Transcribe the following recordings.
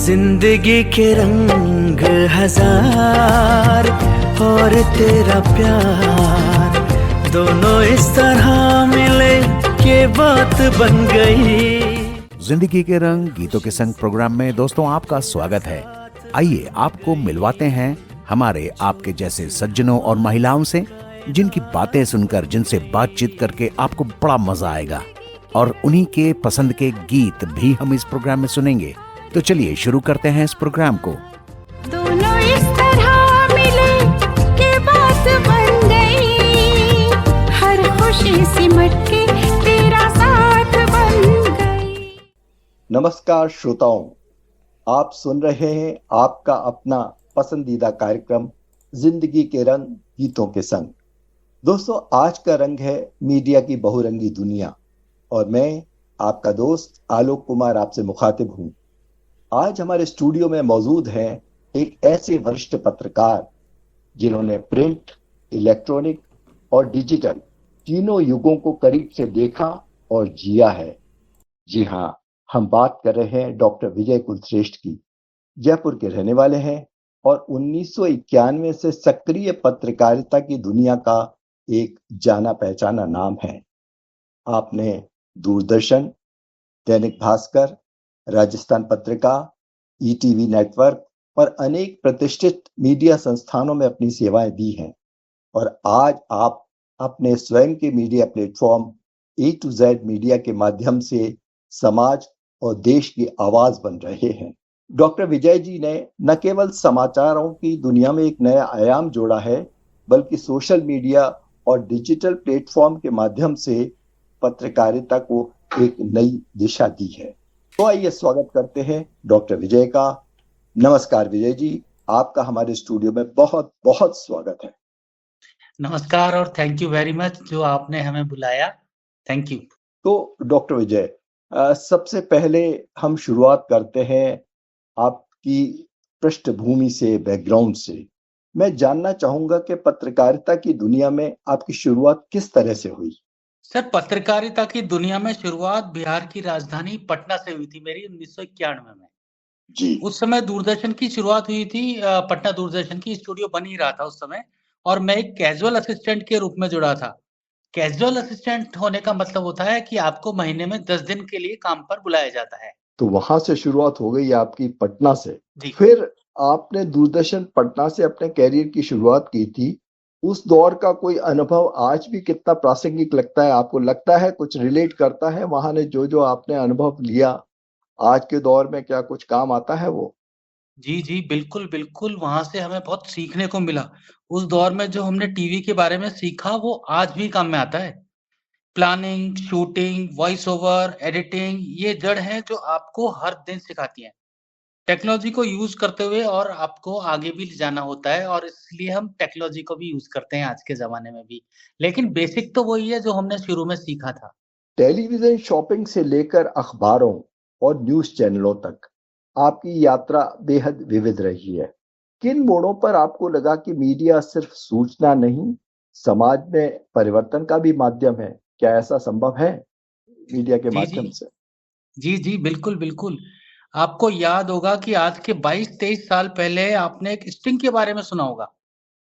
जिंदगी के रंग हजार और तेरा प्यार, दोनों इस तरह मिले कि बात बन गई। जिंदगी के रंग गीतों के संग प्रोग्राम में दोस्तों आपका स्वागत है। आइए आपको मिलवाते हैं हमारे आपके जैसे सज्जनों और महिलाओं से, जिनकी बातें सुनकर, जिनसे बातचीत करके आपको बड़ा मजा आएगा और उन्हीं के पसंद के गीत भी हम इस प्रोग्राम में सुनेंगे। तो चलिए शुरू करते हैं इस प्रोग्राम को। दोनों इस तरह मिले कि बात बन गई, हर खुशी सिमट के तेरा साथ बन गई। नमस्कार श्रोताओं, आप सुन रहे हैं आपका अपना पसंदीदा कार्यक्रम जिंदगी के रंग गीतों के संग। दोस्तों, आज का रंग है मीडिया की बहुरंगी दुनिया और मैं आपका दोस्त आलोक कुमार आपसे मुखातिब हूं। आज हमारे स्टूडियो में मौजूद हैं एक ऐसे वरिष्ठ पत्रकार जिन्होंने प्रिंट, इलेक्ट्रॉनिक और डिजिटल तीनों युगों को करीब से देखा और जिया है। जी हाँ, हम बात कर रहे हैं डॉक्टर विजय कुलश्रेष्ठ की। जयपुर के रहने वाले हैं और 1991 से सक्रिय पत्रकारिता की दुनिया का एक जाना पहचाना नाम है। आपने दूरदर्शन, दैनिक भास्कर, राजस्थान पत्रिका, ईटीवी नेटवर्क और अनेक प्रतिष्ठित मीडिया संस्थानों में अपनी सेवाएं दी हैं और आज आप अपने स्वयं के media platform A to Z media के माध्यम से समाज और देश की आवाज बन रहे हैं। डॉक्टर विजय जी ने न केवल समाचारों की दुनिया में एक नया आयाम जोड़ा है, बल्कि सोशल मीडिया और डिजिटल प्लेटफॉर्म के माध्यम से पत्रकारिता को एक नई दिशा दी है। तो आइए स्वागत करते हैं डॉक्टर विजय का। नमस्कार विजय जी, आपका हमारे स्टूडियो में बहुत बहुत स्वागत है। नमस्कार और थैंक यू वेरी मच जो आपने हमें बुलाया, थैंक यू। तो डॉक्टर विजय, सबसे पहले हम शुरुआत करते हैं आपकी पृष्ठभूमि से, बैकग्राउंड से। मैं जानना चाहूंगा कि पत्रकारिता की दुनिया में आपकी शुरुआत किस तरह से हुई? सर, पत्रकारिता की दुनिया में शुरुआत बिहार की राजधानी पटना से हुई थी मेरी 1991 में। जी। उस समय दूरदर्शन की शुरुआत हुई थी, पटना दूरदर्शन की स्टूडियो बन ही रहा था उस समय और मैं एक कैजुअल असिस्टेंट के रूप में जुड़ा था। कैजुअल असिस्टेंट होने का मतलब होता है कि आपको महीने में 10 दिन के लिए काम पर बुलाया जाता है। तो वहां से शुरुआत हो गई आपकी पटना से। जी। फिर आपने दूरदर्शन पटना से अपने कैरियर की शुरुआत की थी। उस दौर का कोई अनुभव आज भी कितना प्रासंगिक लगता है आपको? लगता है कुछ रिलेट करता है वहां ने जो आपने अनुभव लिया, आज के दौर में क्या कुछ काम आता है वो? जी, जी, बिल्कुल, बिल्कुल, वहाँ से हमें बहुत सीखने को मिला। उस दौर में जो हमने टीवी के बारे में सीखा वो आज भी काम में आता है। Planning, shooting, voice over, editing, ये जड़ हैं जो आपको हर दिन सिखाती हैं। टेक्नोलॉजी को यूज़ करते हुए और आपको आगे भी ले जाना होता है और इसलिए हम टेक्नोलॉजी को भी यूज़ करते हैं आज के ज़माने में भी। लेकिन बेसिक तो वही है जो हमने शुरू में सीखा था। टेलीविजन शॉपिंग से लेकर अखबारों और न्यूज चैनलों तक आपकी यात्रा बेहद विविध रही है। किन मोड़ों पर आपको लगा कि मीडिया सिर्फ सूचना नहीं, समाज में परिवर्तन का भी माध्यम है? क्या ऐसा संभव है मीडिया के जी, माध्यम जी। से? जी, जी, बिल्कुल, बिल्कुल। आपको याद होगा कि आज के 22-23 साल पहले आपने एक स्टिंग के बारे में सुना होगा,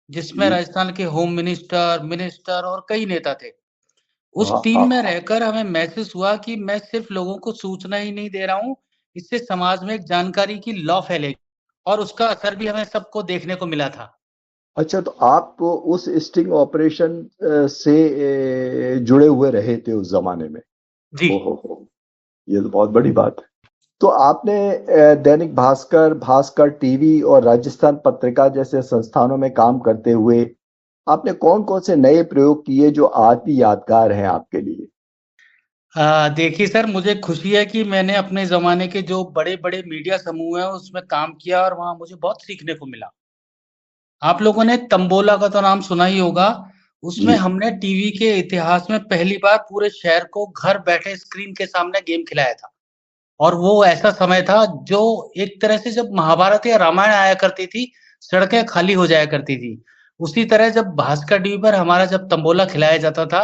जिसमें जी। राजस्थान के होम मिनिस्टर, मिनिस्टर और कई नेता थे। उस हाँ, टीम में हाँ। रहकर हमें महसूस हुआ कि मैं सिर्फ लोगों को सूचना ही नहीं दे रहा हूँ, इससे समाज में एक जानकारी की लौ फैलेगी और उसका असर भी हमें सबको देखने को मिला था। अच्छा, तो आप उस स्टिंग ऑपरेशन से जुड़े हुए रहे थे उस जमाने में? जी। हो, ये तो बहुत बड़ी बात है। तो आपने दैनिक भास्कर, भास्कर टीवी और राजस्थान पत्रिका जैसे संस्थानों में काम करते हुए आपने कौन-कौन से नए प्रयोग किए जो आज भी यादगार हैं आपके लिए? देखिए सर, मुझे खुशी है कि मैंने अपने ज़माने के जो बड़े-बड़े मीडिया समूह हैं, उसमें काम किया और वहाँ मुझे बहुत सीखने को मिला। आप लोगों ने तंबोला का तो नाम सुना ही होगा। उसमें जी। हमने टीवी के इतिहास में पहली बार पूरे शहर को घर बैठे स्क्रीन के सामने गेम खिलाया था। और वो ऐसा समय था जो एक तरह से जब महाभारत या रामायण आया करती थी, सड़कें खाली हो जाया करती थी। उसी तरह जब भास्कर टीवी पर हमारा जब तंबोला खिलाया जाता था,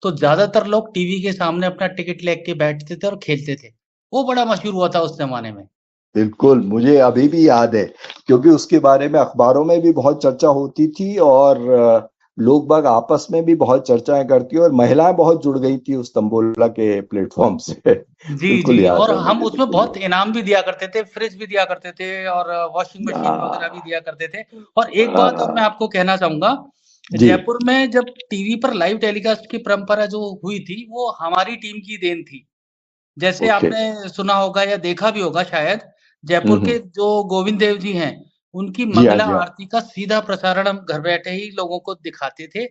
तो ज़्यादातर लोग टीवी के सामने अपना टिकट लेके बैठते थे और खेलते थे। वो बड़ा मशहूर हुआ था उस ज़माने में। बिल्कुल, मुझे अभी भी याद है, क्योंकि उसके बारे में अखबारों में भी बहुत चर्चा होती थी और लोग बाग आपस में भी बहुत चर्चाएं करती और महिलाएं बहुत जुड़ गई थी उस तंबोला के प्लेटफॉर्म से। जी बिल्कुल जी, याद और है हम मुझे, उसमें बिल्कुल बहुत याद इनाम भी दिया करते थे, फ्रिज भी दिया करते थे और वॉशिंग है। मशीन वगैरह भी दिया करते थे। और एक बात और मैं हाँ, आपको कहना चाहूंगा, जी, जयपुर में जब टीवी पर लाइव टेलीकास्ट की परंपरा जो हुई थी वो हमारी टीम की देन थी। जैसे ओके। आपने सुना होगा या देखा भी होगा शायद, हम्म, जयपुर के जो गोविंद देव जी हैं, उनकी जी हाँ, मंगला जी हाँ। आरती का सीधा प्रसारण हम घर बैठे ही लोगों को दिखाते थे।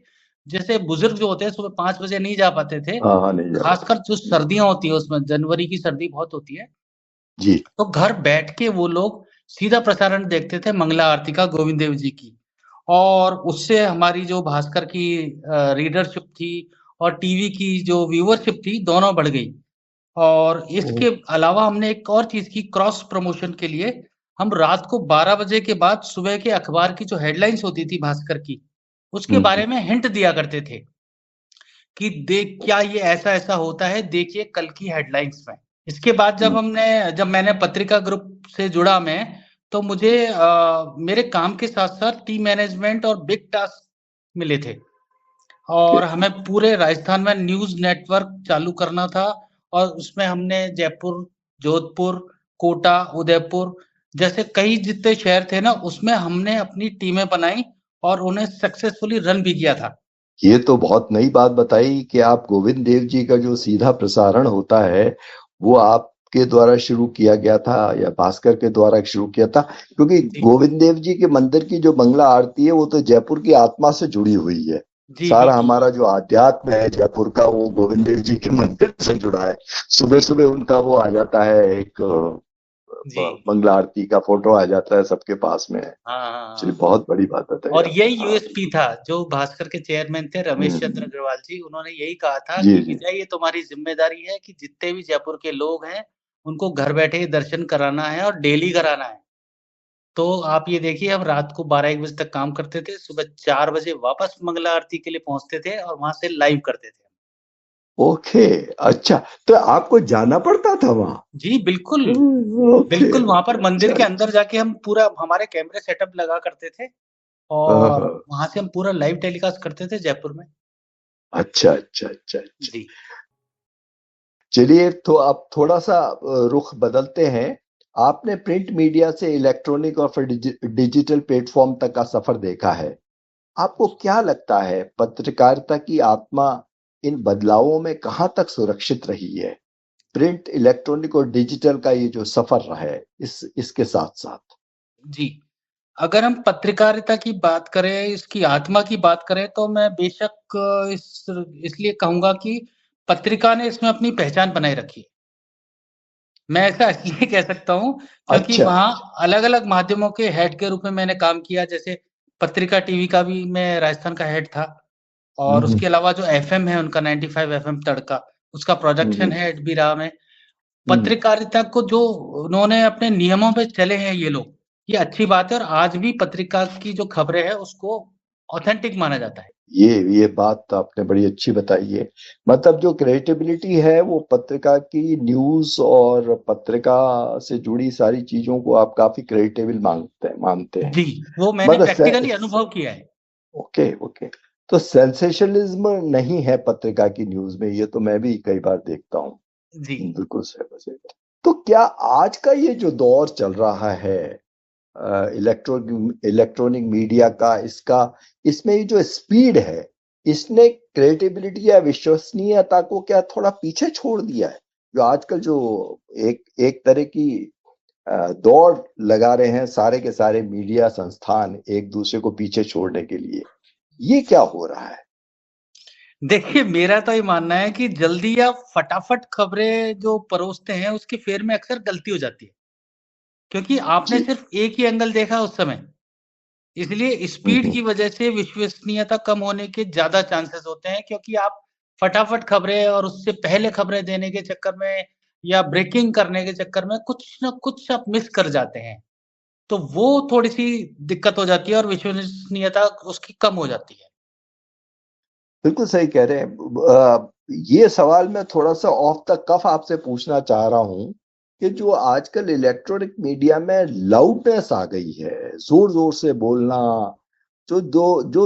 जैसे बुजुर्ग जो होते हैं सुबह 5 बजे नहीं जा पाते थे, हाँ हाँ, नहीं जा पाते। खासकर जो सर्दियाँ होती है उसमें जनवरी की सर्दी बहुत होती है, जी। तो घर बैठ के वो लोग सीधा प्रसारण देखते थे मंगला आरती का गोविंद देव जी की। और उससे हमारी जो भास्कर की रीडरशिप थी और टीवी की जो व्यूअरशिप थी, दोनों बढ़ गई। और ओ, इसके अलावा हमने एक और चीज़ की क्रॉस प्रमोशन के लिए, हम रात को 12 बजे के बाद सुबह के अखबार की जो हेडलाइन्स होती थी भास्कर की, उसके हम्म, बारे में हिंट दिया करते थे कि देख क्या ये ऐसा-ऐसा होता है, देखिए कल की हेडलाइन्स में। इसके बाद हम्म, जब मैंने पत्रिका ग्रुप से जुड़ा मैं, तो मुझे मेरे काम के साथ-साथ टीम मैनेजमेंट और बिग टास्क मिले थे। ओके। और हमें पूरे राजस्थान में न्यूज़ नेटवर्क चालू करना था और उसमें हमने जयपुर, जोधपुर, कोटा, उदयपुर जैसे कई जितने शहर थे ना, उसमें हमने अपनी टीमें बनाई और उन्हें सक्सेसफुली रन भी किया था। ये तो बहुत नई बात बताई कि आप गोविंद देव जी का जो सीधा प्रसारण होता है वो आपके द्वारा शुरू किया गया था या भास्कर के द्वारा शुरू किया था, क्योंकि जी, गोविंद देव जी के मंदिर की जो मंगला आरती है वो तो जयपुर की आत्मा से जुड़ी हुई है। जी, सारा बिल्कुल। हमारा जो आध्यात्म है जयपुर का वो गोविंद देव जी के मंदिर से जुड़ा है। सुबह सुबह उनका वो आ जाता है, एक जी। मंगला आरती का फोटो आ जाता है सबके पास में। हाँ, हाँ, चलिए, हाँ। बहुत बड़ी बात बताई और आपने। यही हाँ, यूएसपी बिल्कुल। था, जो भास्कर के चेयरमैन थे रमेश चंद्र हम्म, अग्रवाल जी, उन्होंने यही कहा था जी कि जी। विजय ये तुम्हारी ज़िम्मेदारी है कि जितने भी जयपुर के लोग हैं, उनको घर बैठे ही दर्शन कराना है और डेली कराना है। तो आप ये देखिए हम रात को 12-1 बजे तक काम करते थे, सुबह 4 बजे वापस मंगला आरती के लिए पहुँचते थे और वहाँ से लाइव करते थे। ओके, अच्छा, तो आपको जाना पड़ता था वहाँ? जी, बिल्कुल। ओके, बिल्कुल, वहाँ ओके, पर मंदिर अच्छा, के अंदर अच्छा। जाके हम पूरा हमारे कैमरे सेटअप लगा करते थे हाँ, और हाँ, वहाँ से हम पूरा लाइव टेलीकास्ट करते थे जयपुर में। अच्छा, अच्छा, अच्छा, अच्छा। जी, चलिए, तो अब थोड़ा-सा रुख बदलते हैं। आपने प्रिंट मीडिया से इलेक्ट्रॉनिक और फिर डिजिटल प्लेटफ़ॉर्म तक का सफ़र देखा है। आपको क्या लगता है, पत्रकारिता की आत्मा इन बदलावों में कहाँ तक सुरक्षित रही है? प्रिंट, इलेक्ट्रॉनिक और डिजिटल का ये जो सफ़र रहा है, इसके साथ-साथ? जी। अगर हम पत्रकारिता की बात करें, इसकी आत्मा की बात करें, तो मैं बेशक इसलिए कहूँगा कि पत्रिका ने इसमें अपनी पहचान बनाए रखी है। मैं ऐसा इसलिए कह सकता हूँ क्योंकि अच्छा। वहाँ अलग-अलग माध्यमों के हेड के रूप में मैंने काम किया, जैसे पत्रिका टीवी का भी मैं राजस्थान का हेड था हुँ, और हुँ, उसके अलावा जो एफएम है उनका 95 एफएम तड़का, उसका हुँ, प्रोडक्शन हुँ, हेड भी रहा मैं। हुँ। पत्रकारिता को जो उन्होंने अपने नियमों पे चले हैं ये लोग, ये अच्छी बात है और आज भी पत्रिका की जो खबरें हैं उसको ऑथेंटिक माना जाता है। ये बात तो आपने बड़ी अच्छी बताई है। मतलब जो क्रेडिबिलिटी है वो पत्रिका की न्यूज़ और पत्रिका से जुड़ी सारी चीज़ों को आप काफ़ी क्रेडिटेबल मानते हैं। जी, वो मैंने मगर प्रैक्टिकली अनुभव किया है। Okay, okay. तो सेंसेशनलिज्म नहीं है पत्रिका की न्यूज़ में, ये तो मैं भी कई बार देखता हूँ। जी, बिल्कुल सही, सही। तो क्या आज का ये जो दौर चल रहा है इलेक्ट्रॉनिक मीडिया का, इसका इसमें ये जो स्पीड है, इसने क्रेडिबिलिटी या विश्वसनीयता को क्या थोड़ा पीछे छोड़ दिया है? जो आजकल जो एक एक तरह की दौड़ लगा रहे हैं सारे के सारे मीडिया संस्थान एक दूसरे को पीछे छोड़ने के लिए, ये क्या हो रहा है? देखिए मेरा तो ये मानना है कि जल्दी या फटाफट खबरें जो परोसते हैं उसकी फेर में अक्सर गलती हो जाती है। क्योंकि आपने जी। सिर्फ़ एक ही एंगल देखा उस समय। इसलिए हुँ, स्पीड हुँ। की वजह से विश्वसनीयता कम होने के ज़्यादा चांसेस होते हैं क्योंकि आप फटाफट खबरें और उससे पहले खबरें देने के चक्कर में या ब्रेकिंग करने के चक्कर में कुछ न कुछ आप मिस कर जाते हैं। तो वो थोड़ी-सी दिक्कत हो जाती है और विश्वसनीयता उसकी कम हो जाती है। बिल्कुल सही कह रहे हैं। ये सवाल मैं थोड़ा-सा ऑफ द कफ आपसे पूछना चाह रहा हूँ कि जो आजकल इलेक्ट्रॉनिक मीडिया में लाउडनेस आ गई है, जोर जोर से बोलना, जो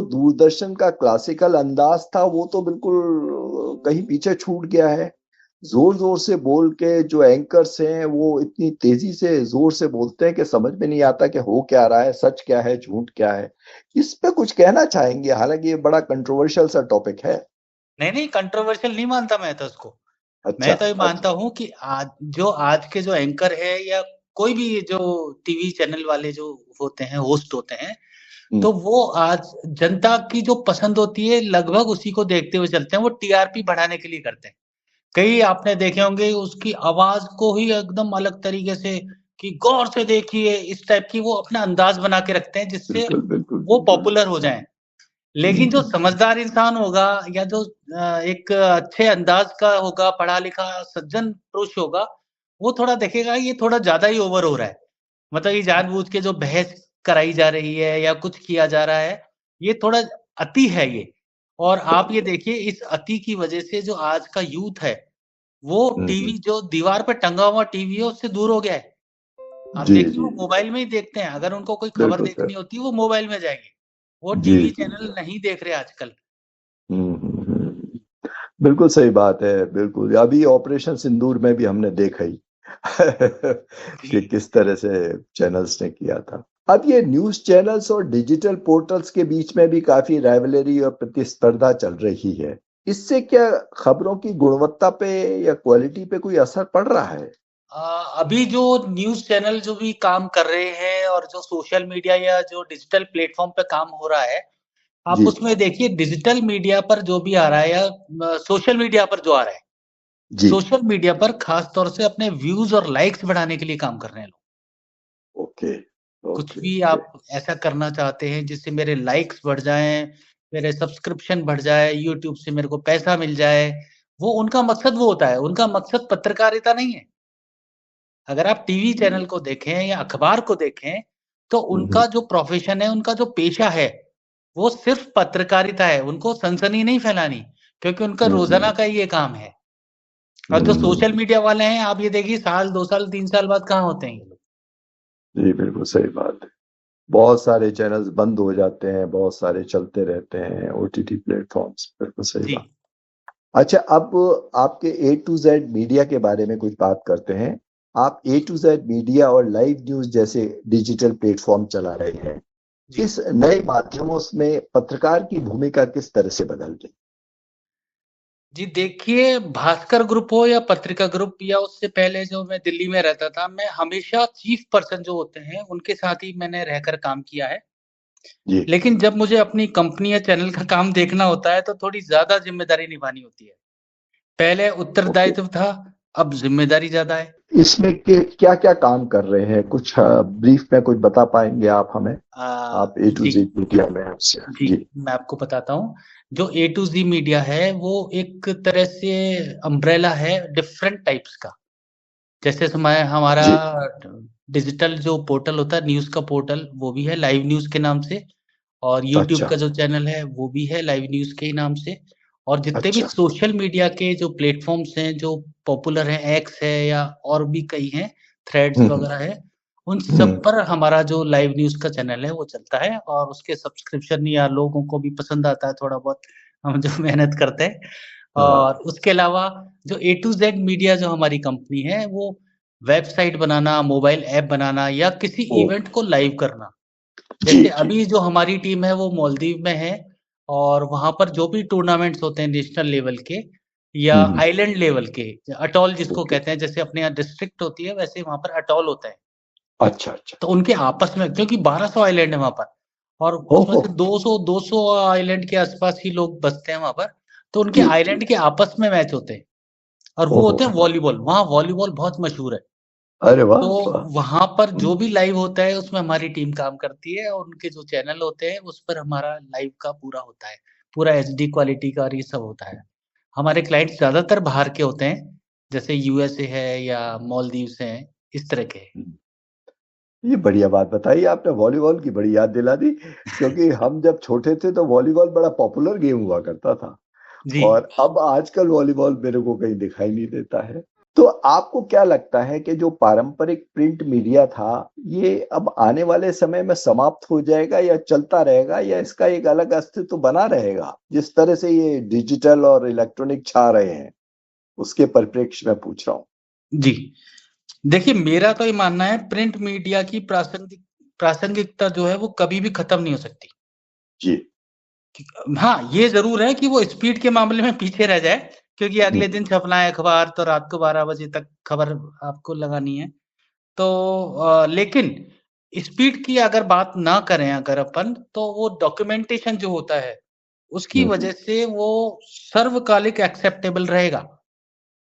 दूरदर्शन का क्लासिकल अंदाज था वो तो बिल्कुल कहीं पीछे छूट गया है। जोर जोर से बोल के जो एंकर्स हैं वो इतनी तेजी से जोर से बोलते हैं कि समझ में नहीं आता कि हो क्या रहा है, सच क्या है, झूठ क्या है। इस पे कुछ कहना चाहेंगे? हालांकि ये बड़ा कंट्रोवर्शियल सा टॉपिक है। नहीं कंट्रोवर्शियल नहीं मानता मैं तो उसको। अच्छा, मैं तो ये मानता अच्छा। हूँ कि आज के जो एंकर है या कोई भी जो टीवी चैनल वाले जो होते हैं, होस्ट होते हैं, तो वो आज जनता की जो पसंद होती है लगभग उसी को देखते हुए चलते हैं। वो टीआरपी बढ़ाने के लिए करते हैं। कई आपने देखे होंगे उसकी आवाज को ही एकदम अलग तरीके से कि गौर से देखिए, इस टाइप की वो अपना अंदाज बना के रखते हैं जिससे बिल्कुल, बिल्कुल, वो बिल्कुल। पॉपुलर हो जाएं। लेकिन जो समझदार इंसान होगा या जो एक अच्छे अंदाज का होगा, पढ़ा लिखा सज्जन पुरुष होगा, वो थोड़ा देखेगा ये थोड़ा ज्यादा ही ओवर हो रहा है। मतलब ये जानबूझ के जो बहस कराई जा रही है या कुछ किया जा रहा है, ये थोड़ा अति है ये। और आप ये देखिए इस अति की वजह से जो आज का यूथ है, वो टीवी जो दीवार पे टंगा हुआ टीवी है उससे दूर हो गया है। आप जी, देखिए जी। वो मोबाइल में ही देखते हैं। अगर उनको कोई खबर बिल्कुल सर। देखनी होती है वो मोबाइल में जाएँगे। वो जी, टीवी जी। चैनल नहीं देख रहे आजकल। बिल्कुल सही बात है, बिल्कुल। अभी ऑपरेशन सिंदूर में भी हमने देखा ही कि जी। किस तरह से चैनल्स ने किया था। अब ये न्यूज़ चैनल्स और डिजिटल पोर्टल्स के बीच में भी काफ़ी राइवलरी और प्रतिस्पर्धा चल रही है। इससे क्या खबरों की गुणवत्ता पे या क्वालिटी पे कोई असर पड़ रहा है? अ, अभी जो न्यूज़ चैनल जो भी काम कर रहे हैं और जो सोशल मीडिया या जो डिजिटल प्लेटफ़ॉर्म पे काम हो रहा है, आप जी, उसमें देखिए डिजिटल मीडिया पर जो भी आ रहा है या सोशल मीडिया पर जो आ रहा है, जी। सोशल मीडिया पर ख़ास तौर से अपने व्यूज़ और लाइक्स बढ़ाने के लिए काम कर रहे हैं लोग। ओके, कुछ ओके, भी ओके। आप ऐसा करना चाहते हैं जिससे मेरे लाइक्स बढ़ जाएँ, मेरे सब्सक्रिप्शन बढ़ जाए, यूट्यूब से मेरे को पैसा मिल जाए, वो उनका मकसद वो होता है, उनका मकसद पत्रकारिता नहीं है। अगर आप टीवी चैनल को देखें या अखबार को देखें, तो हुँ, उनका हुँ। जो प्रोफ़ेशन है, उनका जो पेशा है, वो सिर्फ़ पत्रकारिता है, उनको सनसनी नहीं फैलानी, क्योंकि उनका हुँ, रोज़ाना हुँ। का ही ये काम है। और जो हुँ। सोशल मीडिया वाले हैं, आप ये देखिए साल, 2 साल, 3 साल बाद कहाँ होते हैं ये लोग। जी, बिल्कुल सही बात है। बहुत सारे चैनल्स बंद हो जाते हैं, बहुत सारे चलते रहते हैं ओटीटी प्लेटफ़ॉर्म्स। बिल्कुल सही जी, बात। अच्छा, अब आपके ए टू ज़ेड मीडिया के बारे में कुछ बात करते हैं। आप ए टू ज़ेड मीडिया और लाइव न्यूज़ जैसे डिजिटल प्लेटफ़ॉर्म चला रहे हैं। जी। इस नए माध्यमों में पत्रकार की भूमिका किस तरह से बदल गई? जी, देखिए भास्कर ग्रुप हो या पत्रिका ग्रुप या उससे पहले जो मैं दिल्ली में रहता था, मैं हमेशा चीफ पर्सन जो होते हैं, उनके साथ ही मैंने रहकर काम किया है। जी। लेकिन जब मुझे अपनी कंपनी या चैनल का काम देखना होता है, तो थोड़ी ज़्यादा ज़िम्मेदारी निभानी होती है। पहले ओके। उत्तरदायित्व था, अब ज़िम्मेदारी ज़्यादा है। इसमें के क्या-क्या काम कर रहे हैं? कुछ ब्रीफ में कुछ बता पाएँगे आप हमें? आप ए टू जी, ज़ेड मीडिया में हैं उससे। जी, जी। मैं आपको बताता हूँ। जो ए टू ज़ी मीडिया है, वो एक तरह से अम्ब्रेला है डिफरेंट टाइप्स का। जैसे समय हमारा जी। डिजिटल जो पोर्टल होता है, न्यूज़ का पोर्टल, वो भी है लाइव न्यूज़ के नाम से। और यूट्यूब अच्छा, का जो चैनल है, वो भी है लाइव न्यूज़ के ही नाम से। और जितने भी अच्छा। सोशल मीडिया के जो प्लेटफ़ॉर्म्स हैं, जो पॉपुलर हैं, एक्स है या और भी कई हैं, थ्रेड्स हुँ, हुँ। वगैरह है, उन हुँ। सब पर हमारा जो लाइव न्यूज़ का चैनल है, वो चलता है और उसके सब्सक्रिप्शन या लोगों को भी पसंद आता है थोड़ा बहुत, हम जो मेहनत करते हैं। और हाँ, उसके अलावा जो ए टू ज़ेड मीडिया जो हमारी कंपनी है, वो वेबसाइट बनाना, मोबाइल ऐप बनाना या किसी इवेंट ओके। को लाइव करना। जी, जैसे जी। अभी जो हमारी टीम है वो मालदीव में है और वहाँ पर जो भी टूर्नामेंट्स होते हैं नेशनल लेवल के या हुँ, हुँ। आइलैंड लेवल के, अटॉल जिसको ओके। कहते हैं, जैसे अपने यहाँ डिस्ट्रिक्ट होती है वैसे वहाँ पर अटॉल होते हैं। अच्छा, अच्छा। तो उनके आपस में क्योंकि 1200 आइलैंड है वहाँ पर और ओह उसमें हो! से 200 आइलैंड के आसपास ही लोग बसते हैं वहाँ पर। तो उनके जी, जी। आइलैंड के आपस में मैच होते हैं और वो ओह होते हैं हो! वॉलीबॉल। वहाँ वॉलीबॉल बहुत मशहूर है। अरे वाह! तो वाह! वहाँ पर हुँ। जो भी लाइव होता है उसमें हमारी टीम काम करती है और उनके जो चैनल होते हैं उस पर हमारा लाइव का पूरा होता है। पूरा एचडी क्वालिटी का और ये सब होता है। हमारे क्लाइंट्स ज़्यादातर बाहर के होते हैं, जैसे यूएसए है या मालदीव्स हैं, इस तरह के। हुँ। ये बढ़िया बात बताई आपने, वॉलीबॉल की बड़ी याद दिला दी, क्योंकि हम जब छोटे थे तो वॉलीबॉल बड़ा पॉपुलर गेम हुआ करता था जी। और अब आजकल वॉलीबॉल मेरे को कहीं दिखाई नहीं देता है। तो आपको क्या लगता है कि जो पारंपरिक प्रिंट मीडिया था, ये अब आने वाले समय में समाप्त हो जाएगा या चलता रहेगा, या इसका एक अलग अस्तित्व बना रहेगा? जिस तरह से ये डिजिटल और इलेक्ट्रॉनिक छा रहे हैं, उसके परिप्रेक्ष्य में पूछ रहा हूँ। जी। देखिए, मेरा तो ये मानना है प्रिंट मीडिया की प्रासंगिकता जो है वो कभी भी खत्म नहीं हो सकती। जी। हाँ, ये ज़रूर है कि वो स्पीड के मामले में पीछे रह जाए, क्योंकि अगले दिन छपना है अखबार तो रात को 12 बजे तक खबर आपको लगानी है। तो लेकिन स्पीड की अगर बात ना करें अगर अपन, तो वो डॉक्यूमेंटेशन जो होता है, उसकी वजह से वो सर्वकालिक एक्सेप्टेबल रहेगा।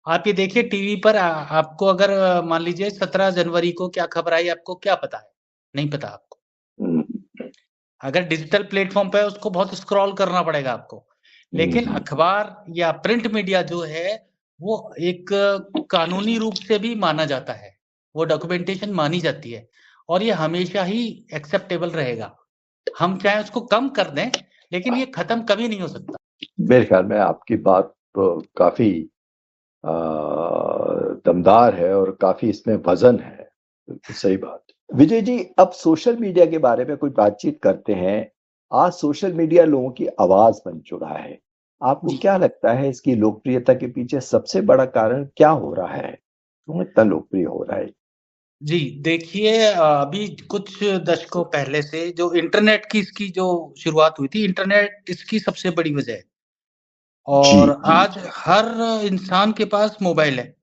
आप ये देखिए टीवी पर आपको अगर मान लीजिए 17 जनवरी को क्या खबर आई, आपको क्या पता है? नहीं पता आपको। अगर डिजिटल प्लेटफ़ॉर्म पे है उसको बहुत स्क्रॉल करना पड़ेगा आपको। लेकिन अखबार या प्रिंट मीडिया जो है, वो एक कानूनी रूप से भी माना जाता है। वो डॉक्यूमेंटेशन मानी जाती है और ये हमेशा ही एक्सेप्टेबल रहेगा। हम चाहे उसको कम कर दें, लेकिन ये खत्म कभी नहीं हो सकता। मेरे ख्याल में आपकी बात काफी दमदार है और काफी इसमें वजन है। बिल्कुल सही बात। विजय जी, अब सोशल मीडिया के बारे में कोई बातचीत करते हैं। आज सोशल मीडिया लोगों की आवाज बन चुका है। आपको जी। क्या लगता है इसकी लोकप्रियता के पीछे सबसे बड़ा कारण क्या हो रहा है? क्यों इतना लोकप्रिय हो रहा है? जी, देखिए अभी कुछ दशकों पहले से जो इंटरनेट की इसकी जो शुरुआत हुई थी, इंटरनेट इसकी सबसे बड़ी वजह है। जी। और आज हर इंसान के पास मोबाइल है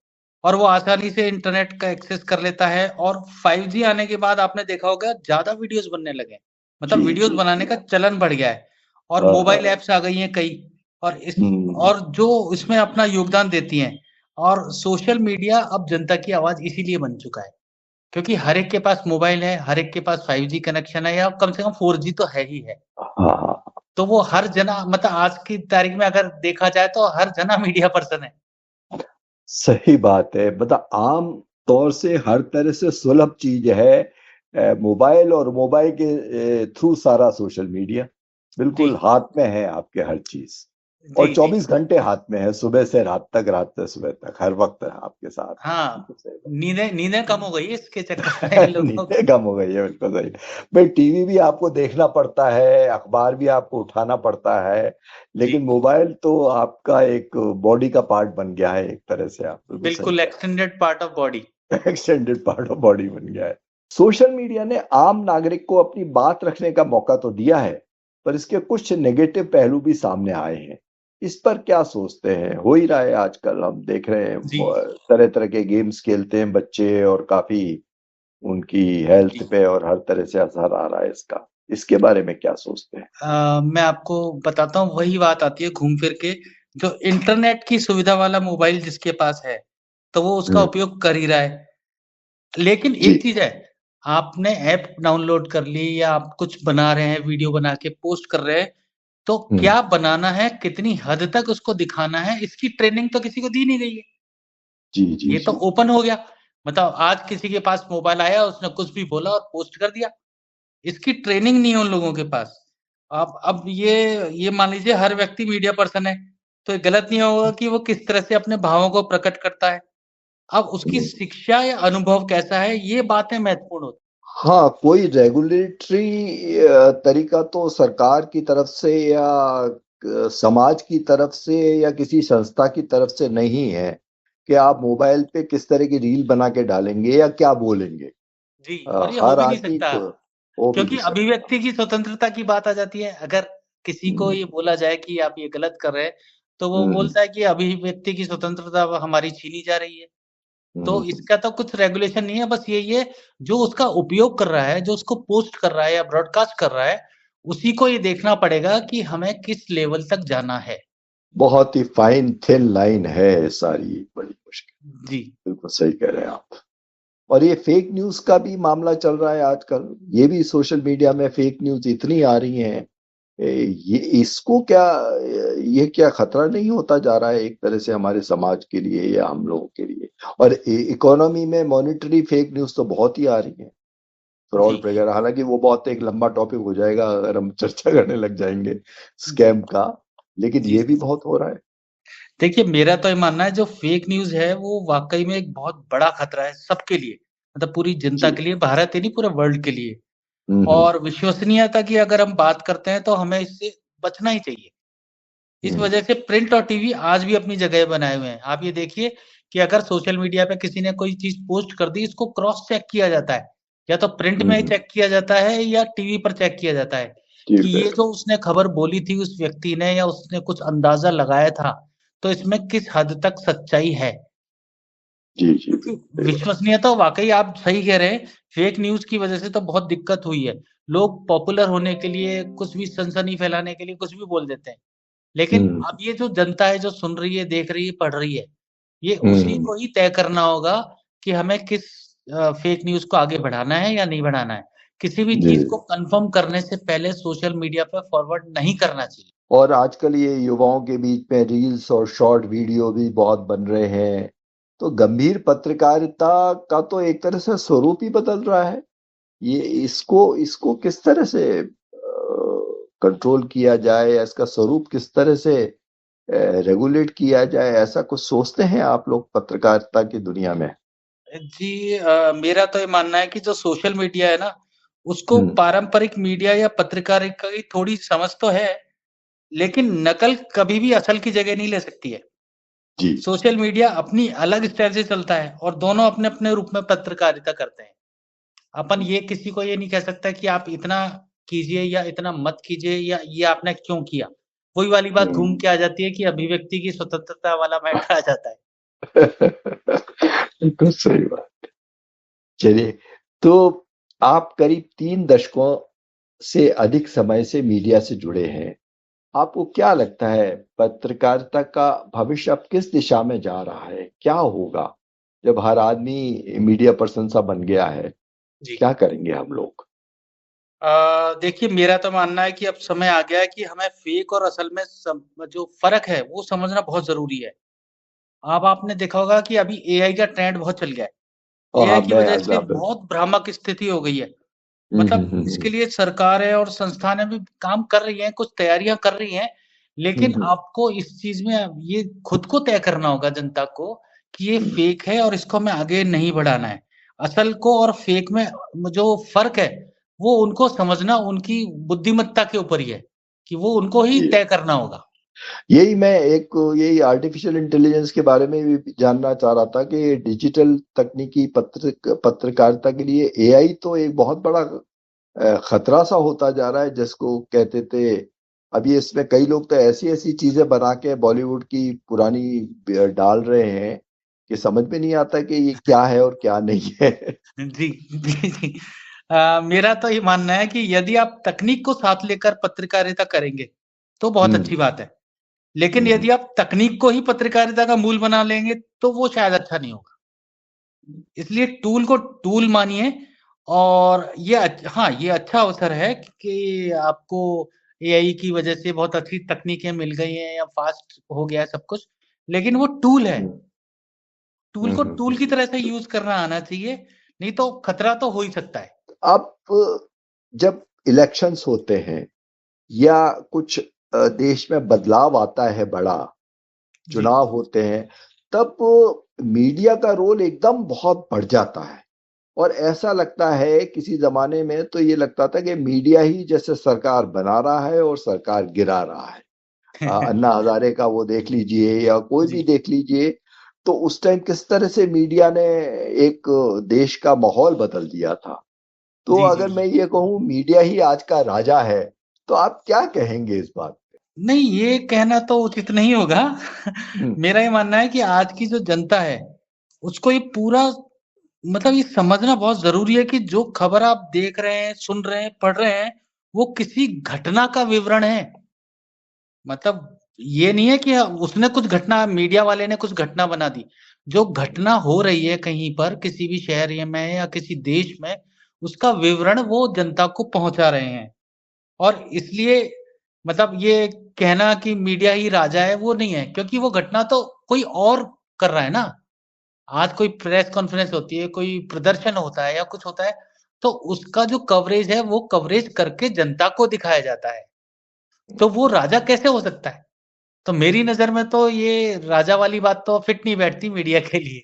और वो आसानी से इंटरनेट का एक्सेस कर लेता है और 5G आने के बाद आपने देखा होगा ज़्यादा वीडियोज़ बनने लगे हैं। मतलब जी। वीडियोज़ बनाने का चलन बढ़ गया है और हाँ, मोबाइल हाँ। ऐप्स आ गई हैं कई और जो इसमें अपना योगदान देती हैं और सोशल मीडिया अब जनता की आवाज़ इसीलिए बन चुका है। क्योंकि हर एक के पास मोबाइल है, हर एक के पास 5G कनेक्शन है या कम से कम 4G तो है ही है। हाँ, हाँ। तो वो हर जना मतलब आज की तारीख में अगर देखा जाए तो हर जना मीडिया पर्सन है। सही बात है। मतलब आम तौर से हर तरह से सुलभ चीज है मोबाइल, और मोबाइल के थ्रू सारा सोशल मीडिया जी। बिल्कुल हाथ में है आपके, हर चीज। और जी, जी। 24 घंटे हाथ में है, सुबह से रात तक, रात से सुबह तक, हर वक्त है आपके साथ। हाँ, बिल्कुल सही नींदें कम हो गई है इसके चक्कर में बात। लोगों नींदें की। कम हो गई है, बिल्कुल सही। भाई टीवी भी आपको देखना पड़ता है, अखबार भी आपको उठाना पड़ता है, जी, लेकिन मोबाइल तो आपका एक बॉडी का पार्ट बन गया है एक तरह से। आप बिल्कुल सही बिल्कुल कह extended part of body. Extended part of body बन गया है। सोशल मीडिया ने आम नागरिक को अपनी बात रखने का मौका तो दिया है, पर इसके कुछ नेगेटिव पहलू भी सामने आए हैं। इस पर क्या सोचते हैं? हो ही रहा है आजकल, हम देख रहे हैं जी, तरह तरह के गेम्स खेलते हैं बच्चे, और काफी उनकी हेल्थ जी। पे और हर तरह से असर आ रहा है इसका। इसके बारे में क्या सोचते हैं? मैं आपको बताता हूँ वही बात आती है घूम फिर के, जो इंटरनेट की सुविधा वाला मोबाइल जिसके पास है, तो वो उसका उपयोग कर ही रहा है। लेकिन जी। एक चीज़ है, आपने ऐप डाउनलोड कर ली या आप कुछ बना रहे हैं, वीडियो बना के पोस्ट कर रहे हैं, तो क्या बनाना है, कितनी हद तक उसको दिखाना है, इसकी ट्रेनिंग तो किसी को दी नहीं गई है। जी। जी। ये तो जी। ओपन हो गया। मतलब आज किसी के पास मोबाइल आया, उसने कुछ भी बोला और पोस्ट कर दिया। इसकी ट्रेनिंग नहीं है उन लोगों के पास। अब ये मान लीजिए हर व्यक्ति मीडिया पर्सन है, तो ये गलत नहीं होगा कि वो किस तरह से अपने भावों को प्रकट करता है। अब उसकी शिक्षा या अनुभव कैसा है, ये बातें महत्वपूर्ण होती हाँ, कोई रेगुलेटरी तरीका तो सरकार की तरफ से या समाज की तरफ से या किसी संस्था की तरफ से नहीं है कि आप मोबाइल पे किस तरह की रील बना के डालेंगे या क्या बोलेंगे। जी, और ये हो हर भी नहीं आदमी सकता, को हो भी क्योंकि नहीं सकता। अभिव्यक्ति की स्वतंत्रता की बात आ जाती है। अगर किसी को हम्म, ये बोला जाए कि आप ये गलत कर रहे हैं, तो वो हम्म, बोलता है कि अभिव्यक्ति की स्वतंत्रता अब हमारी छीनी जा रही है। तो हम्म। इसका तो कुछ रेगुलेशन नहीं है, बस यही है जो उसका उपयोग कर रहा है, जो उसको पोस्ट कर रहा है या ब्रॉडकास्ट कर रहा है, उसी को ये देखना पड़ेगा कि हमें किस लेवल तक जाना है। बहुत ही फाइन थिन लाइन है ये सारी, बड़ी मुश्किल। जी, बिल्कुल सही कह रहे हैं आप। और ये फेक न्यूज का भी मामला चल रहा है आजकल। ये भी सोशल मीडिया में फेक न्यूज इतनी आ रही हैं, ये इसको क्या, ये क्या खतरा नहीं होता जा रहा है एक तरह से हमारे समाज के लिए या हम लोगों के लिए? और इकोनॉमी में मॉनिटरी फेक न्यूज तो बहुत ही आ रही है, जी, फ्रॉड वगैरह। हालांकि वो बहुत एक लंबा टॉपिक हो जाएगा अगर हम चर्चा करने लग जाएंगे जी, स्कैम का, लेकिन जी, ये भी बहुत हो रहा है। देखिए, मेरा तो ये मानना है जो फेक न्यूज़ है वो वाक़ई में एक बहुत बड़ा खतरा है सबके लिए। मतलब पूरी जनता जी। के लिए, भारत ही नहीं पूरे वर्ल्ड के लिए। हुँ, हुँ, और विश्वसनीयता की अगर हम बात करते हैं तो हमें इससे बचना ही चाहिए। इस हुँ, वजह से प्रिंट और टीवी आज भी अपनी जगह बनाए हुए हैं। आप ये देखिए कि अगर सोशल मीडिया पे किसी ने कोई चीज़ पोस्ट कर दी, इसको क्रॉस चेक किया जाता है। या तो प्रिंट हुँ, में हुँ। चेक किया जाता है या टीवी पर चेक किया जाता है जी, कि ये फिर। जो उसने खबर बोली थी उस व्यक्ति ने या उसने कुछ अंदाज़ा लगाया था, तो इसमें किस हद तक सच्चाई है। जी, जी, क्योंकि सही बात। विश्वसनीयता वाक़ई आप सही कह रहे हैं, फेक न्यूज़ की वजह से तो बहुत दिक्कत हुई है। लोग पॉपुलर होने के लिए कुछ भी सनसनी फैलाने के लिए कुछ भी बोल देते हैं। लेकिन हुँ, अब ये जो जनता है जो सुन रही है, देख रही है, पढ़ रही है, ये उसी हुँ, को ही तय करना होगा कि हमें किस फेक न्यूज़ को आगे बढ़ाना है या नहीं बढ़ाना है। किसी भी जी। चीज़ को कन्फर्म करने से पहले सोशल मीडिया पे फॉरवर्ड नहीं करना चाहिए। और आजकल ये युवाओं के बीच में रील्स और शॉर्ट वीडियो भी बहुत बन रहे हैं। तो गंभीर पत्रकारिता का तो एक तरह से स्वरूप ही बदल रहा है। ये इसको इसको किस तरह से कंट्रोल किया जाए या इसका स्वरूप किस तरह से रेगुलेट किया जाए, ऐसा कुछ सोचते हैं आप लोग पत्रकारिता की दुनिया में? जी मेरा तो ये मानना है कि जो सोशल मीडिया है ना, उसको हुँ, पारंपरिक मीडिया या पत्रकारिता की थोड़ी समझ तो है, लेकिन नकल कभी भी असल की जगह नहीं ले सकती है। जी। सोशल मीडिया अपनी अलग स्टाइल से चलता है और दोनों अपने-अपने रूप में पत्रकारिता करते हैं। अपन ये किसी को ये नहीं कह सकता कि आप इतना कीजिए या इतना मत कीजिए या ये आपने क्यों किया। वही वाली बात घूम हुँ। के आ जाती है कि अभिव्यक्ति की स्वतंत्रता वाला मैटर आ जाता है। बिल्कुल सही बात। चलिए, तो आप करीब 3 दशकों से अधिक समय से मीडिया से जुड़े हैं। आपको क्या लगता है पत्रकारिता का भविष्य अब किस दिशा में जा रहा है? क्या होगा जब हर आदमी मीडिया पर्सन सा बन गया है? जी। क्या करेंगे हम लोग? देखिए मेरा तो मानना है कि अब समय आ गया है कि हमें फेक और असल में जो फ़र्क है वो समझना बहुत ज़रूरी है। अब आपने देखा होगा कि अभी एआई का ट्रेंड बहुत चल गया है। और हाँ, एआई की मैं वजह से एग्ज़ाम्पल। बहुत भ्रामक स्थिति हो गई है। हुँ, हुँ, मतलब हुँ, इसके हुँ। लिए सरकारें और संस्थानें भी काम कर रही हैं, कुछ तैयारियाँ कर रही हैं, हुँ, लेकिन हुँ। आपको इस चीज़ में अब ये खुद को तय करना होगा जनता को कि ये हुँ, फ़ेक है और इसको हमें आगे नहीं बढ़ाना है। असल को और फ़ेक में जो फ़र्क है, वो उनको समझना उनकी बुद्धिमत्ता के ऊपर ही है, कि वो उनको ही जी। तय करना होगा। यही मैं एक यही आर्टिफिशियल इंटेलिजेंस के बारे में भी जानना चाह रहा था कि डिजिटल तकनीकी पत्रकारिता के लिए एआई तो एक बहुत बड़ा खतरा सा होता जा रहा है, जिसको कहते थे अभी इसमें कई लोग तो ऐसी-ऐसी चीज़ें बना के बॉलीवुड की पुरानी डाल रहे हैं कि समझ में नहीं आता कि ये क्या है और क्या नहीं है। जी, जी, जी। मेरा तो ये मानना है कि यदि आप तकनीक को साथ लेकर पत्रकारिता करेंगे, तो बहुत हुँ, अच्छी बात है। लेकिन हुँ, हुँ। यदि आप तकनीक को ही पत्रकारिता का मूल बना लेंगे, तो वो शायद अच्छा नहीं होगा। इसलिए टूल को टूल मानिए और ये हाँ, ये अच्छा अवसर है कि आपको एआई की वजह से बहुत अच्छी तकनीकें मिल गई हैं या फ़ास्ट हो गया है सब कुछ। लेकिन वो टूल है। हुँ, टूल हुँ, को हुँ, टूल हुँ। की तरह से यूज़ करना आना चाहिए, नहीं तो खतरा तो हो ही सकता है। अब जब इलेक्शंस होते हैं या कुछ देश में बदलाव आता है बड़ा, जी। चुनाव होते हैं, तब मीडिया का रोल एकदम बहुत बढ़ जाता है और ऐसा लगता है किसी ज़माने में तो ये लगता था कि मीडिया ही जैसे सरकार बना रहा है और सरकार गिरा रहा है। अन्ना हज़ारे का वो देख लीजिए या कोई भी जी, देख लीजिए, तो उस टाइम किस तरह से मीडिया ने एक देश का माहौल बदल दिया था। तो जी, जी, अगर मैं जी। ये कहूँ मीडिया ही आज का राजा है, तो आप क्या कहेंगे इस बात पे? नहीं, ये कहना तो उचित नहीं होगा। हुँ, मेरा ये मानना है कि आज की जो जनता है, उसको ये पूरा मतलब ये समझना बहुत ज़रूरी है कि जो खबर आप देख रहे हैं, सुन रहे हैं, पढ़ रहे हैं, वो किसी घटना का विवरण है। मतलब ये नहीं है कि उसने कुछ घटना मीडिया वाले ने कुछ घटना बना दी। जो घटना हो रही है कहीं पर किसी भी शहर या में या किसी देश में, उसका विवरण वो जनता को पहुँचा रहे हैं। और इसलिए मतलब ये कहना कि मीडिया ही राजा है, वो नहीं है, क्योंकि वो घटना तो कोई और कर रहा है ना। आज कोई प्रेस कॉन्फ्रेंस होती है, कोई प्रदर्शन होता है या कुछ होता है, तो उसका जो कवरेज है, वो कवरेज करके जनता को दिखाया जाता है। तो वो राजा कैसे हो सकता है? तो मेरी नज़र में तो ये राजा वाली बात तो फिट नहीं बैठती मीडिया के लिए।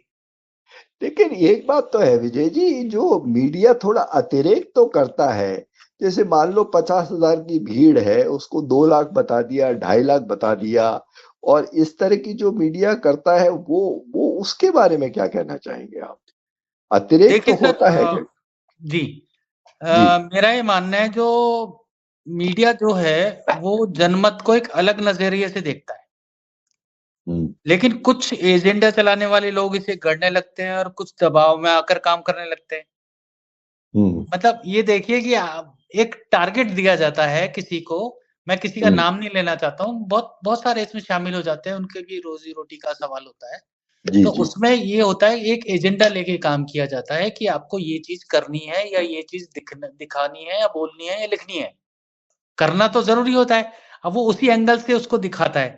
लेकिन एक बात तो है विजय जी, जो मीडिया थोड़ा अतिरेक तो करता है। जैसे मान लो 50,000 की भीड़ है, उसको 2 लाख बता दिया, 2.5 लाख बता दिया, और इस तरह की जो मीडिया करता है वो उसके बारे में क्या कहना चाहेंगे आप? अतिरेक तो देखिए सर, होता है क्या? जी, जी। मेरा ये मानना है जो मीडिया जो है वो जनमत को एक अलग नज़रिए से देखता है। हम्म। लेकिन कुछ एजेंडा चलाने वाले लोग इसे गढ़ने लगते हैं और कुछ दबाव में आकर काम करने लगते हैं। हम्म। मतलब ये देखिए कि एक टारगेट दिया जाता है किसी को, मैं किसी का हम्म। नाम नहीं लेना चाहता हूँ, बहुत बहुत सारे इसमें शामिल हो जाते हैं, उनके भी रोज़ी-रोटी का सवाल होता है। जी तो जी। उसमें ये होता है, एक एजेंडा लेके काम किया जाता है कि आपको ये चीज़ करनी है या ये चीज़ दिखानी है या बोलनी है या लिखनी है। करना तो ज़रूरी होता है, अब वो उसी एंगल से उसको दिखाता है।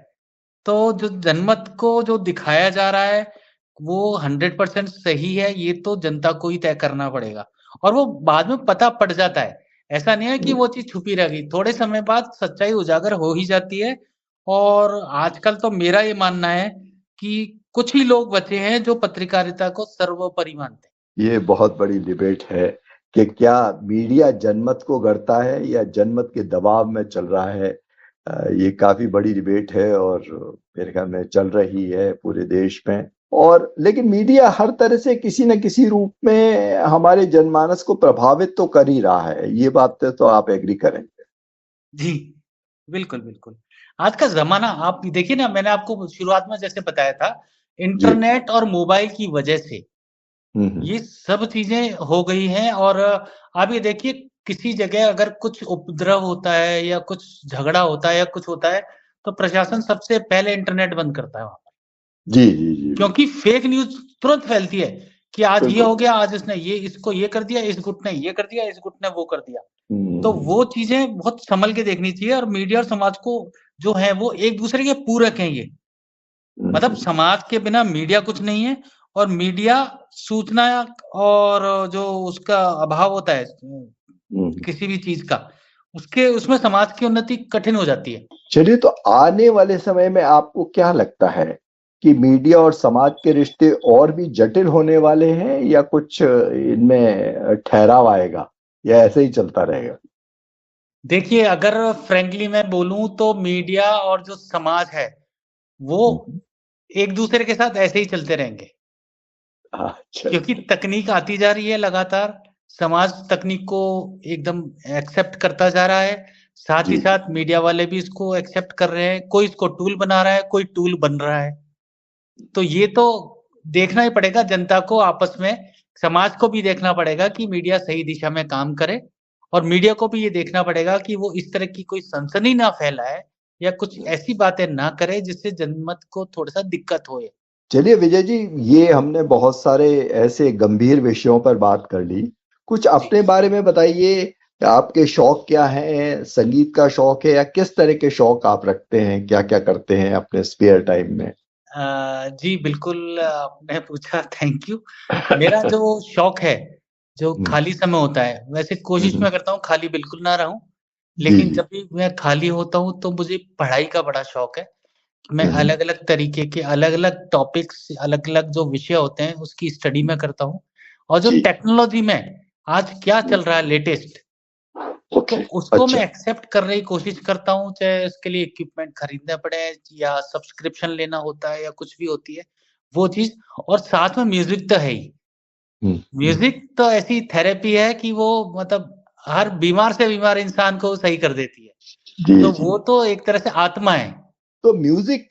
तो जो जनमत को जो दिखाया जा रहा है, वो 100% सही है, ये तो जनता को ही तय करना पड़ेगा और वो बाद में पता पड़ जाता है। ऐसा नहीं है कि हम्म। वो चीज़ छुपी रह गई, थोड़े समय बाद सच्चाई उजागर हो ही जाती है और आजकल तो मेरा ये मानना है कि कुछ ही लोग बचे हैं जो पत्रकारिता को सर्वोपरि मानते हैं। ये बहुत बड़ी डिबेट है कि क्या मीडिया जनमत को गढ़ता है या जनमत के दबाव में चल रहा है। ये काफी बड़ी डिबेट है और मेरे ख्याल में चल रही है पूरे देश में। और लेकिन मीडिया हर तरह से किसी न किसी रूप में हमारे जनमानस को प्रभावित तो कर ही रहा है, ये बात तो आप एग्री करेंगे। जी, बिल्कुल, बिल्कुल। आज का ज़माना आप देखिए ना, मैंने आपको शुरुआत में जैसे बताया था, जी। इंटरनेट और मोबाइल की वजह से हम्म। ये सब चीज़ें हो गई हैं और आप ये देखिए, किसी जगह अगर कुछ उपद्रव होता है या कुछ झगड़ा होता है या कुछ होता है, तो प्रशासन सबसे पहले इंटरनेट बंद करता है वहाँ पर। जी जी जी। क्योंकि फेक न्यूज़ तुरंत फैलती है कि आज ये बिल्कुल। हो गया, आज इसने ये इसको ये कर दिया, इस गुट ने ये कर दिया, इस गुट ने वो कर दिया। तो हम्म। वो चीज़ें बहुत सँभल के देखनी चाहिए और मीडिया और समाज को जो है वो एक-दूसरे के पूरक हैं ये। मतलब हम्म। समाज के बिना मीडिया कुछ नहीं है और मीडिया सूचना और जो उसका अभाव होता है हम्म। किसी भी चीज़ का, उसके उसमें समाज की उन्नति कठिन हो जाती है। चलिए, तो आने वाले समय में आपको क्या लगता है कि मीडिया और समाज के रिश्ते और भी जटिल होने वाले हैं या कुछ इनमें ठहराव आएगा या ऐसे ही चलता रहेगा? देखिए, अगर फ्रैंकली मैं बोलूँ तो मीडिया और जो समाज है, वो हम्म। एक-दूसरे के साथ ऐसे ही चलते रहेंगे। अच्छा। क्योंकि तकनीक आती जा रही है लगातार, समाज तकनीक को एकदम एक्सेप्ट करता जा रहा है, साथ ही जी। साथ मीडिया वाले भी इसको एक्सेप्ट कर रहे हैं, कोई इसको टूल बना रहा है, कोई टूल बन रहा है। तो ये तो देखना ही पड़ेगा जनता को आपस में, समाज को भी देखना पड़ेगा कि मीडिया सही दिशा में काम करे और मीडिया को भी ये देखना पड़ेगा कि वो इस तरह की कोई सनसनी ना फैलाए या कुछ ऐसी बातें ना करे जिससे जनमत को थोड़ा-सा दिक्कत होए। चलिए विजय जी, ये हमने बहुत सारे ऐसे गंभीर विषयों पर बात कर ली। कुछ जी। अपने बारे में बताइए, आपके शौक क्या हैं? संगीत का शौक है या किस तरह के शौक आप रखते हैं? क्या-क्या करते हैं अपने स्पेयर टाइम में? जी, बिल्कुल आपने पूछा, थैंक यू। मेरा जो शौक है, जो हुँ। खाली समय होता है, वैसे हुँ, कोशिश हुँ। मैं करता हूँ खाली बिल्कुल ना रहूँ, जी, लेकिन जी। जब भी मैं खाली होता हूँ तो मुझे पढ़ाई का बड़ा शौक है। मैं हुँ, हुँ। अलग-अलग तरीके के अलग-अलग टॉपिक्स, अलग-अलग जो विषय होते हैं, उसकी स्टडी मैं करता हूँ और जो जी। टेक्नोलॉजी में आज क्या हुँ। चल रहा है लेटेस्ट, तो ओके, उसको मैं अच्छा। एक्सेप्ट करने की कोशिश करता हूँ, चाहे उसके लिए इक्विपमेंट खरीदने पड़े या सब्सक्रिप्शन लेना होता है या कुछ भी होती है, वो चीज़। और साथ में म्यूज़िक तो है ही। हुँ, हुँ। म्यूज़िक तो ऐसी थेरेपी है कि वो मतलब हर बीमार से बीमार इंसान को सही कर देती है। जी, तो जी। वो तो एक तरह से आत्मा है। तो म्यूज़िक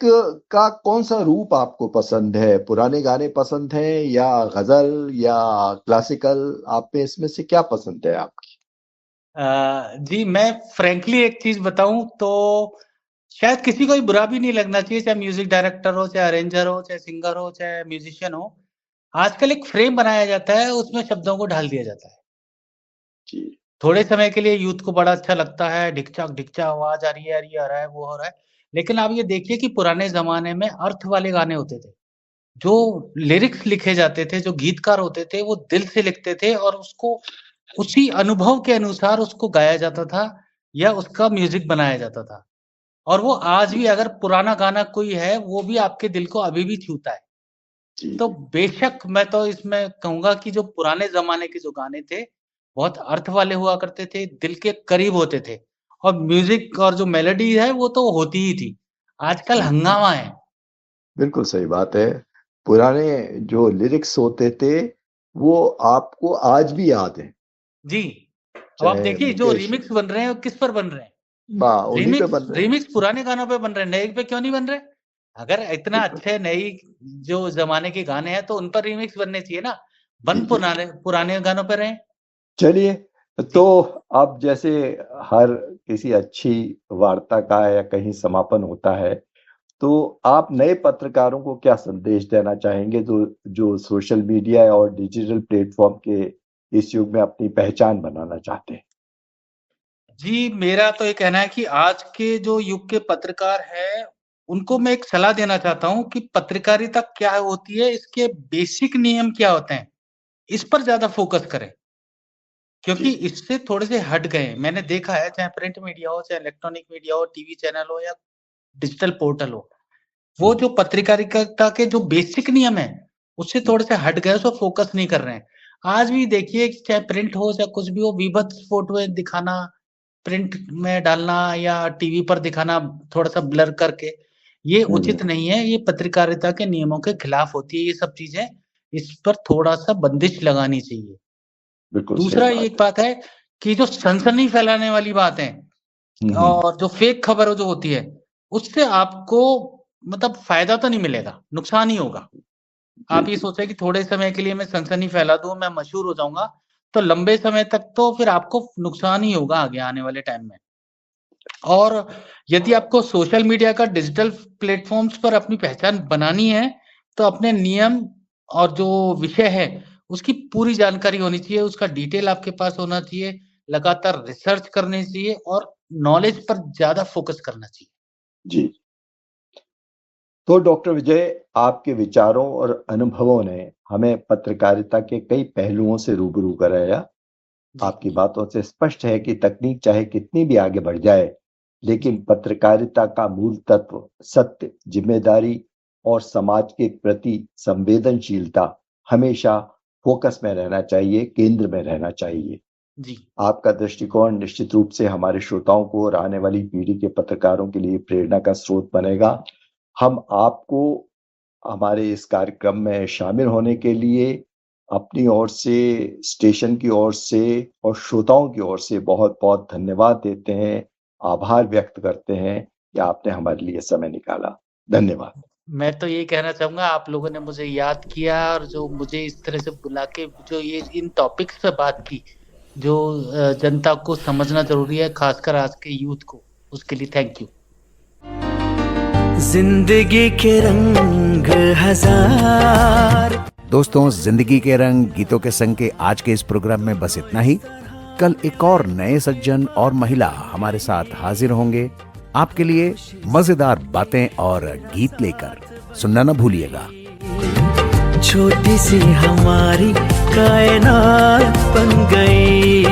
का कौन-सा रूप आपको पसंद है? पुराने गाने पसंद हैं या ग़ज़ल या क्लासिकल? आप में इसमें से क्या पसंद है आपकी? जी, मैं फ्रैंकली एक चीज़ बताऊँ तो शायद किसी को भी बुरा भी नहीं लगना चाहिए, चाहे म्यूज़िक डायरेक्टर हो, चाहे अरेंजर हो, चाहे सिंगर हो, चाहे म्यूज़िशियन हो। आजकल एक फ्रेम बनाया जाता है, उसमें शब्दों को ढाल दिया जाता है। जी। थोड़े समय के लिए यूथ को बड़ा अच्छा लगता है, ढिकचैक-ढिकचैक आवाज़ आ रही है, ये आ रहा है, वो हो रहा है। लेकिन आप ये देखिए कि पुराने ज़माने में अर्थ वाले गाने होते थे। जो लिरिक्स लिखे जाते थे, जो गीतकार होते थे, वो दिल से लिखते थे और उसको उसी अनुभव के अनुसार उसको गाया जाता था या उसका म्यूज़िक बनाया जाता था। और वो आज भी अगर पुराना गाना कोई है वो भी आपके दिल को अभी भी छूता है। जी तो बेशक मैं तो इसमें कहूँगा कि जो पुराने ज़माने के जो गाने थे, बहुत अर्थ वाले हुआ करते थे, दिल के करीब होते थे और म्यूज़िक और जो मेलोडी है वो तो होती ही थी। आजकल हंगामा है। बिल्कुल सही बात है। पुराने जो लिरिक्स होते थे वो आपको आज भी याद हैं। जी, अब आप चाहे देखिए जो मुकेश रीमिक्स बन रहे हैं वो किस पर बन रहे हैं? उन्हीं पे बन रीमिक्स रहे हैं। रीमिक्स पुराने गानों पे बन रहे हैं, नए पे क्यों नहीं बन रहे? अगर इतना बिल्कुल। अच्छे नई जो ज़माने के गाने हैं तो उन पर रीमिक्स बनने चाहिए ना, जी, बन जी। पुराने गानों पे रहे। चलिए, जी, तो अब जैसे हर किसी अच्छी वार्ता का या कहीं समापन होता है, तो आप नए पत्रकारों को क्या संदेश देना चाहेंगे जो जो सोशल मीडिया और डिजिटल प्लेटफ़ॉर्म के इस युग में अपनी पहचान बनाना चाहते हैं? जी, मेरा तो ये कहना है कि आज के जो युग के पत्रकार हैं, उनको मैं एक सलाह देना चाहता हूँ कि पत्रकारिता क्या होती है, इसके बेसिक नियम क्या होते हैं, इस पर ज़्यादा फ़ोकस करें। क्योंकि जी। इससे थोड़े से हट गए हैं। मैंने देखा है चाहे प्रिंट मीडिया हो, चाहे इलेक्ट्रॉनिक मीडिया हो, टीवी चैनल हो या डिजिटल पोर्टल हो, वो हुँ, जो पत्रकारिता के जो बेसिक नियम हैं, उससे हुँ, थोड़े से हट गए, उस पर फ़ोकस नहीं कर रहे हैं। आज भी देखिए कि चाहे प्रिंट हो, चाहे कुछ भी हो, वीभत्स फ़ोटोएँ दिखाना, प्रिंट में डालना या टीवी पर दिखाना थोड़ा-सा ब्लर करके, ये हुँ, उचित नहीं है। ये पत्रकारिता के नियमों के खिलाफ होती है ये सब चीज़ें। इस पर थोड़ा-सा बंदिश लगानी चाहिए। बिल्कुल सही दूसरा बात एक है। बात है कि जो सनसनी फैलाने वाली बातें हुँ, हुँ। और जो फेक खबर जो होती है, उससे आपको मतलब फ़ायदा तो नहीं मिलेगा, नुकसान ही होगा। जी, आप ये जी। सोचें कि थोड़े समय के लिए मैं सनसनी फैला दूँ, मैं मशहूर हो जाऊँगा, तो लंबे समय तक तो फिर आपको नुकसान ही होगा आगे आने वाले टाइम में। और यदि आपको सोशल मीडिया का डिजिटल प्लेटफ़ॉर्म्स पर अपनी पहचान बनानी है, तो अपने नियम और जो विषय है, उसकी पूरी जानकारी होनी चाहिए, उसका डिटेल आपके पास होना चाहिए, लगातार रिसर्च करनी चाहिए और नॉलेज पर ज़्यादा फ़ोकस करना चाहिए। जी। तो डॉक्टर विजय, आपके विचारों और अनुभवों ने हमें पत्रकारिता के कई पहलुओं से रूबरू कराया। जी, आपकी बातों से स्पष्ट है कि तकनीक चाहे कितनी भी आगे बढ़ जाए, जी, लेकिन पत्रकारिता का मूल तत्व सत्य, जिम्मेदारी और समाज के प्रति संवेदनशीलता हमेशा फोकस में रहना चाहिए, केंद्र में रहना चाहिए। जी। आपका दृष्टिकोण निश्चित रूप से हमारे श्रोताओं को और आने वाली पीढ़ी के पत्रकारों के लिए प्रेरणा का स्रोत बनेगा। हम आपको हमारे इस कार्यक्रम में शामिल होने के लिए अपनी ओर से, स्टेशन की ओर से और श्रोताओं की ओर से बहुत-बहुत धन्यवाद देते हैं, आभार व्यक्त करते हैं कि आपने हमारे लिए समय निकाला। धन्यवाद। मैं तो यही कहना चाहूँगा आप लोगों ने मुझे याद किया और जो मुझे इस तरह से बुला के जो ये इन टॉपिक्स पे बात की, जो जनता को समझना ज़रूरी है, ख़ासकर आज के यूथ को, उसके लिए थैंक यू। जिंदगी के रंग हजार। दोस्तों, जिंदगी के रंग गीतों के संग के आज के इस प्रोग्राम में बस इतना ही। कल एक और नए सज्जन और महिला हमारे साथ हाजिर होंगे आपके लिए मजेदार बातें और गीत लेकर। सुनना न भूलिएगा। छोटी सी हमारी कायनात बन गई।